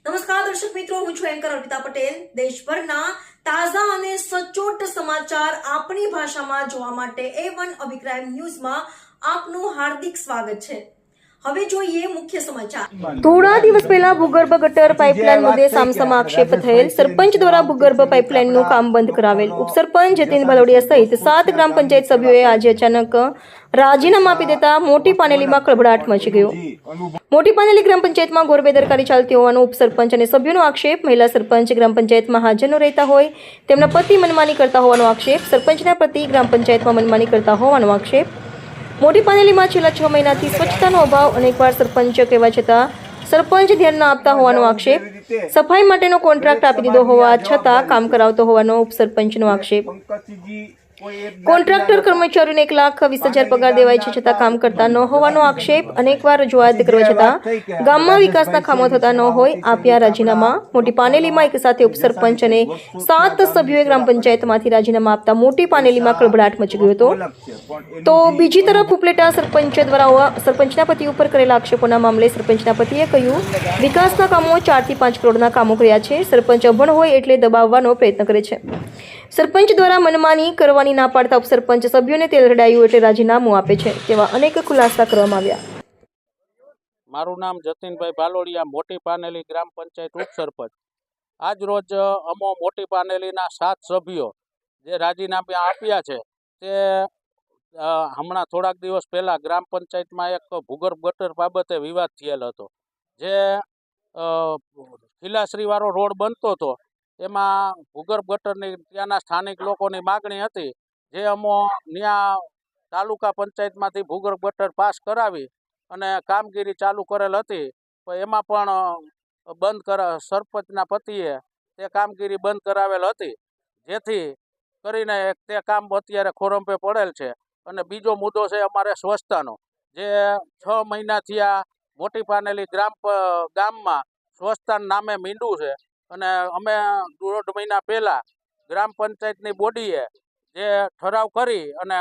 નમસ્કાર દર્શક મિત્રો, હું છું એન્કર અર્પિતા પટેલ। દેશભરના તાજા અને સચોટ સમાચાર આપણી ભાષામાં જોવા માટે A1 અભિપ્રાય ન્યૂઝમાં આપનું હાર્દિક સ્વાગત છે। હવે જોઈએ મુખ્ય સમાચાર। થોડા દિવસ પહેલા ભૂગર્ભ ગટર પાઇપલાઇન મુદ્દે સામસામા આક્ષેપ થયેલ। સરપંચ દ્વારા ભૂગર્ભ પાઇપલાઇનનું કામ બંધ કરાવેલ। ઉપસરપંચ જતીન ભાલોડિયા સહિત 7 ગ્રામ પંચાયત સભ્યોએ આજે અચાનક રાજીનામા આપી દેતા મોટી પાનેલીમાં ખળભળાટ મચી ગયો। મોટી પાનેલી ગ્રામ પંચાયતમાં ઘોર બેદરકારી ચાલતી હોવાનો ઉપસરપંચ અને સભ્યોનો આક્ષેપ। મહિલા સરપંચ ગ્રામ પંચાયતમાં હાજર ન રહેતા હોય, તેમના પતિ મનમાની કરતા હોવાનો આક્ષેપ। સરપંચના પતિ ગ્રામ પંચાયતમાં મનમાની કરતા હોવાનો આક્ષેપ। મોટી પાનેલીમાં છેલ્લા 6 મહિનાથી સ્વચ્છતાનો અભાવ, અનેકવાર સરપંચ કહેવા છતાં સરપંચ ધ્યાન ન આપતા હોવાનો આક્ષેપ। સફાઈ માટેનો કોન્ટ્રાક્ટ આપી દીધો હોવા છતાં કામ કરાવતો હોવાનો ઉપસરપંચનો આક્ષેપ। કોન્ટ્રાક્ટર કર્મચારીઓને 1,20,000 પગાર દેવાય છે છતાં કામ કરતા ન હોવાનો આક્ષેપ। અનેકવાર રજૂઆત કરવા છતાં ગામમાં વિકાસના કામો થતા ન હોય, આપ્યા રાજીનામા। મોટી પાનેલીમાં એક સાથે ઉપસરપંચ અને 7 સભ્યોએ ગ્રામ પંચાયતમાંથી રાજીનામા આપતા મોટી પાનેલીમાં ખળભળાટ મચી ગયો હતો। તો બીજી તરફ ઉપલેટા સરપંચ દ્વારા સરપંચના પતિ ઉપર કરેલા આક્ષેપોના મામલે સરપંચના પતિએ કહ્યું, વિકાસના કામો 4 થી 5 કરોડના કામો કર્યા છે। સરપંચ અભણ હોય એટલે દબાવવાનો પ્રયત્ન કરે છે। સરપંચ દ્વારા મનમાની કરવાની ના પાડતા ઉપસરપંચ સભ્યોને તેલ રેડાયું એટલે રાજીનામું આપે છે, તેવા અનેક ખુલાસા કરવામાં આવ્યા। મારું નામ જતીનભાઈ ભાલોડિયા, મોટી પાનેલી ગ્રામ પંચાયત ઉપસરપંચ। આજ રોજ અમો મોટી પાનેલીના 7 સભ્યો જે રાજીનામા આપ્યા છે તે હમણાં થોડાક દિવસ પહેલાં ગ્રામ પંચાયતમાં એક ભૂગર્ભ ગટર બાબતે વિવાદ થયેલ હતો। જે ખીલાશ્રીવાળો રોડ બનતો હતો એમાં ભૂગર્ભ ગટરની ત્યાંના સ્થાનિક લોકોની માગણી હતી, જે અમો ત્યાં તાલુકા પંચાયતમાંથી ભૂગર્ભ ગટર પાસ કરાવી અને કામગીરી ચાલુ કરેલ હતી, પણ એમાં પણ સરપંચના પતિએ તે કામગીરી બંધ કરાવેલ હતી, જેથી કરીને તે કામ અત્યારે ખોરંભે પડેલ છે। અને બીજો મુદ્દો છે અમારે સ્વચ્છતાનો, જે 6 મહિનાથી આ મોટી પાનેલી ગામમાં સ્વચ્છતાના નામે મીંડું છે। અને અમે 1.5 મહિના પહેલાં ગ્રામ પંચાયતની બોડીએ જે ઠરાવ કરી અને